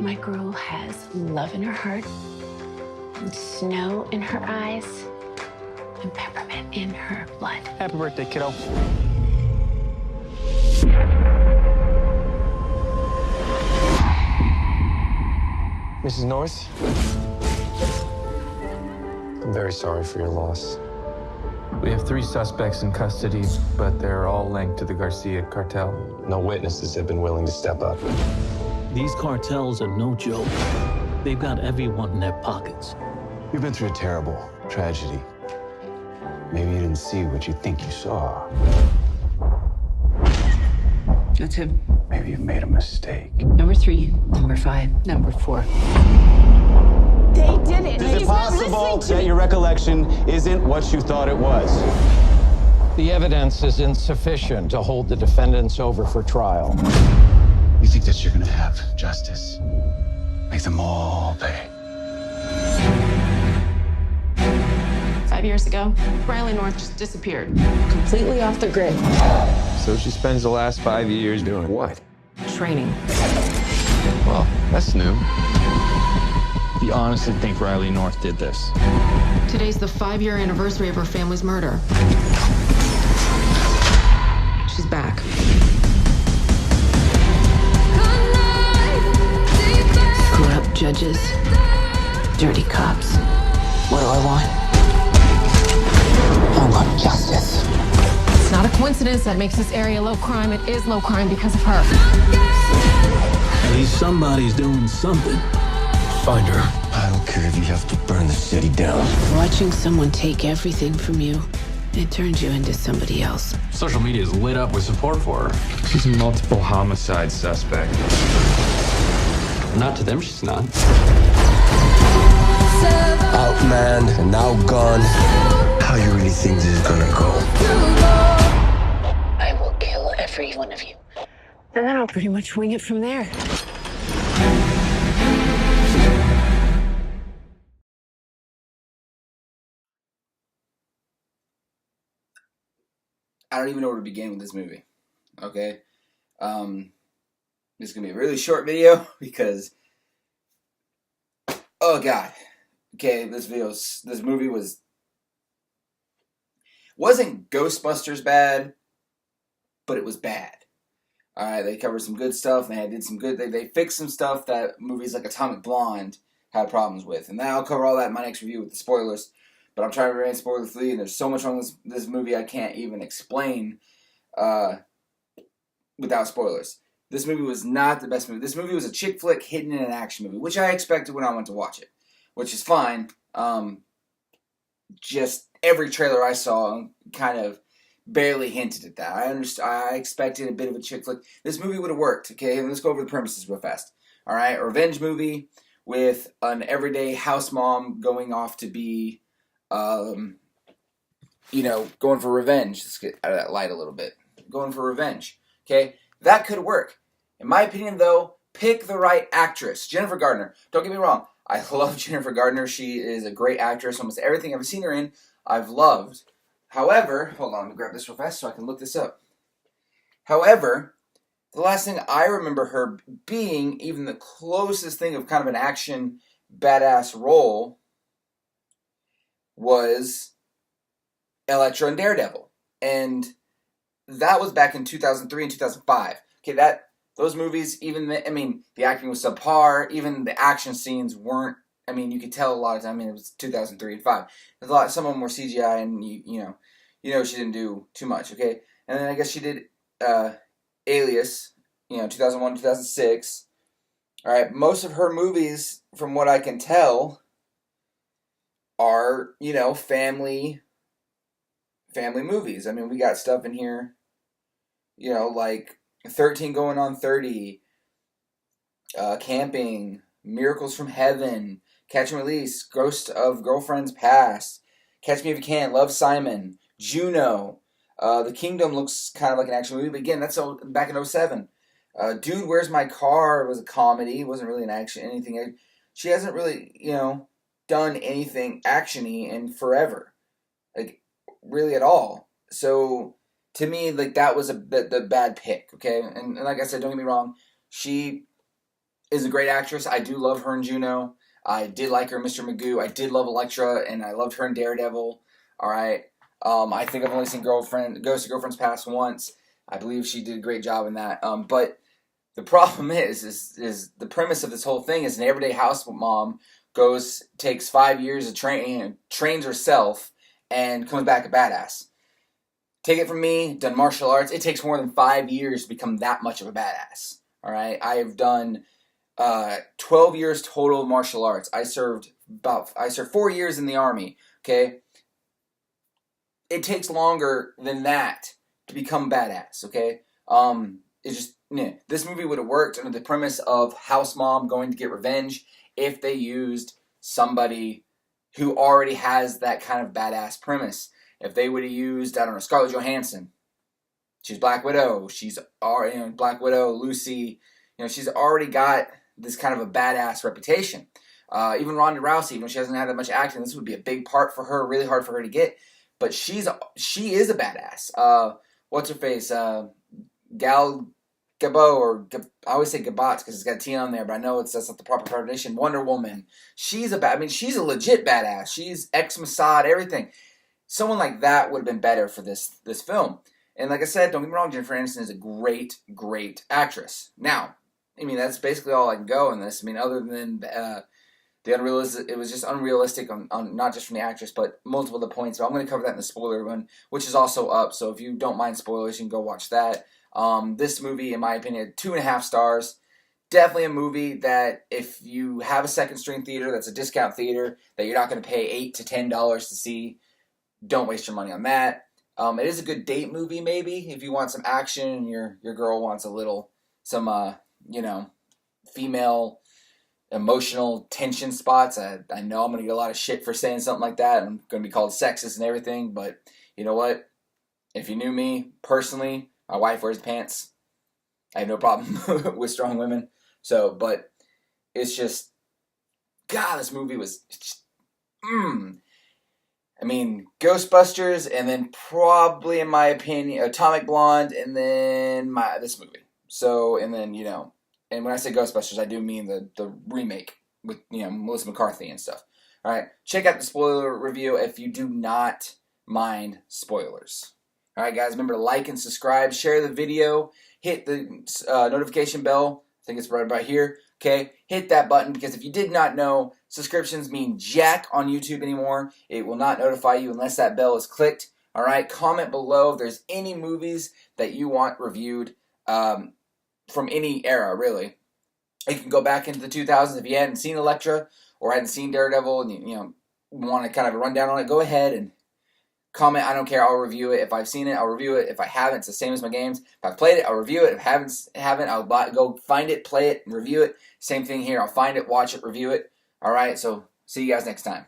My girl has love in her heart, and snow in her eyes, and peppermint in her blood. Happy birthday, kiddo. Mrs. North? I'm very sorry for your loss. We have 3 suspects in custody, but they're all linked to the Garcia cartel. No witnesses have been willing to step up. These cartels are no joke. They've got everyone in their pockets. You've been through a terrible tragedy. Maybe you didn't see what you think you saw. That's him. Maybe you've made a mistake. Number 3, number 5, number 4. They did it. Is it possible that your recollection isn't what you thought it was? The evidence is insufficient to hold the defendants over for trial. You think that you're gonna have justice? Make them all pay. 5 years ago, Riley North just disappeared. Completely off the grid. So she spends the last 5 years doing what? Training. Well, that's new. You honestly think Riley North did this? Today's the 5-year anniversary of her family's murder. She's back. Corrupt judges, dirty cops. What do I want? I want justice. It's not a coincidence that makes this area low crime. It is low crime because of her. At least somebody's doing something. Find her. I don't care if you have to burn the city down. Watching someone take everything from you, it turns you into somebody else. Social media is lit up with support for her. She's a multiple homicide suspect. Not to them, she's not. Outmanned and outgunned. How you really think this is gonna go? I will kill every one of you. And then I'll pretty much wing it from there. I don't even know where to begin with this movie. Okay? This is going to be a really short video because, oh God. Okay, this movie wasn't Ghostbusters bad, but it was bad. Alright, they covered some good stuff, and they fixed some stuff that movies like Atomic Blonde had problems with. And then I'll cover all that in my next review with the spoilers. But I'm trying to remain spoiler-free, and there's so much wrong with this movie I can't even explain without spoilers. This movie was not the best movie. This movie was a chick flick hidden in an action movie, which I expected when I went to watch it, which is fine. Just every trailer I saw kind of barely hinted at that. I expected a bit of a chick flick. This movie would have worked, okay? And let's go over the premises real fast. All right, a revenge movie with an everyday house mom going off to be... going for revenge. Let's get out of that light a little bit. Going for revenge. Okay? That could work. In my opinion, though, pick the right actress. Jennifer Gardner. Don't get me wrong. I love Jennifer Gardner. She is a great actress. Almost everything I've seen her in, I've loved. However, hold on, let me grab this real fast so I can look this up. However, the last thing I remember her being, even the closest thing of kind of an action badass role, was Elektra and Daredevil. And that was back in 2003 and 2005. Okay, those movies, the acting was subpar. Even the action scenes weren't, you could tell a lot of time. It was 2003 and 5. There's some of them were CGI, and you know she didn't do too much, okay? And then I guess she did Alias, 2001, 2006. All right, most of her movies, from what I can tell, are, family movies. We got stuff in here, like 13 Going on 30, Camping, Miracles from Heaven, Catch and Release, Ghost of Girlfriend's Past, Catch Me If You Can, Love, Simon, Juno. The Kingdom looks kind of like an action movie, but again, that's back in 2007. Dude, Where's My Car was a comedy. It wasn't really an action, anything. She hasn't really, done anything action-y in forever. Like, really at all. So, to me, like, that was the bad pick, okay? And like I said, don't get me wrong, she is a great actress. I do love her in Juno. I did like her in Mr. Magoo. I did love Elektra, and I loved her in Daredevil. All right. I think I've only seen Ghost of Girlfriend's Past once. I believe she did a great job in that. But the problem is the premise of this whole thing is an everyday house mom takes 5 years of training, trains herself, and comes back a badass. Take it from me, done martial arts. It takes more than 5 years to become that much of a badass. All right, I have done 12 years total of martial arts. I served 4 years in the army. Okay, it takes longer than that to become badass. Okay, it's just this movie would have worked under the premise of house mom going to get revenge if they used somebody who already has that kind of badass premise. If they would have used, I don't know, Scarlett Johansson. She's Black Widow. She's already, Black Widow, Lucy. She's already got this kind of a badass reputation. Even Ronda Rousey, even though she hasn't had that much acting, this would be a big part for her, really hard for her to get. But she is a badass. What's her face? Gal Gadot, or I always say Gabots because it's got a T on there, but I know that's not the proper pronunciation. Wonder Woman. She's a legit badass. She's ex-Mossad, everything. Someone like that would have been better for this film. And like I said, don't get me wrong, Jennifer Aniston is a great, great actress. Now, that's basically all I can go in this. Other than the unrealistic, it was just unrealistic on not just from the actress, but multiple of the points. But I'm going to cover that in the spoiler one, which is also up. So if you don't mind spoilers, you can go watch that. This movie, in my opinion, 2.5 stars. Definitely a movie that if you have a second string theater, that's a discount theater, that you're not going to pay $8 to $10 to see, don't waste your money on that. It is a good date movie, maybe, if you want some action and your girl wants some female emotional tension spots. I know I'm going to get a lot of shit for saying something like that. I'm going to be called sexist and everything, but you know what? If you knew me personally, my wife wears pants. I have no problem with strong women. So, but it's just, God, this movie was just, Ghostbusters, and then probably, in my opinion, Atomic Blonde, and then this movie. So, and then, and when I say Ghostbusters, I do mean the remake with, Melissa McCarthy and stuff. All right, check out the spoiler review if you do not mind spoilers. All right, guys, remember to like and subscribe, share the video, hit the notification bell. I think it's right about here. Okay, hit that button, because if you did not know, subscriptions mean jack on YouTube anymore. It will not notify you unless that bell is clicked. All right, comment below if there's any movies that you want reviewed from any era, really. You can go back into the 2000s if you hadn't seen Elektra or hadn't seen Daredevil and you want to kind of a rundown on it. Go ahead and comment. I don't care. I'll review it. If I've seen it, I'll review it. If I haven't, it's the same as my games. If I've played it, I'll review it. If I haven't, I'll go find it, play it, and review it. Same thing here. I'll find it, watch it, review it. All right, so see you guys next time.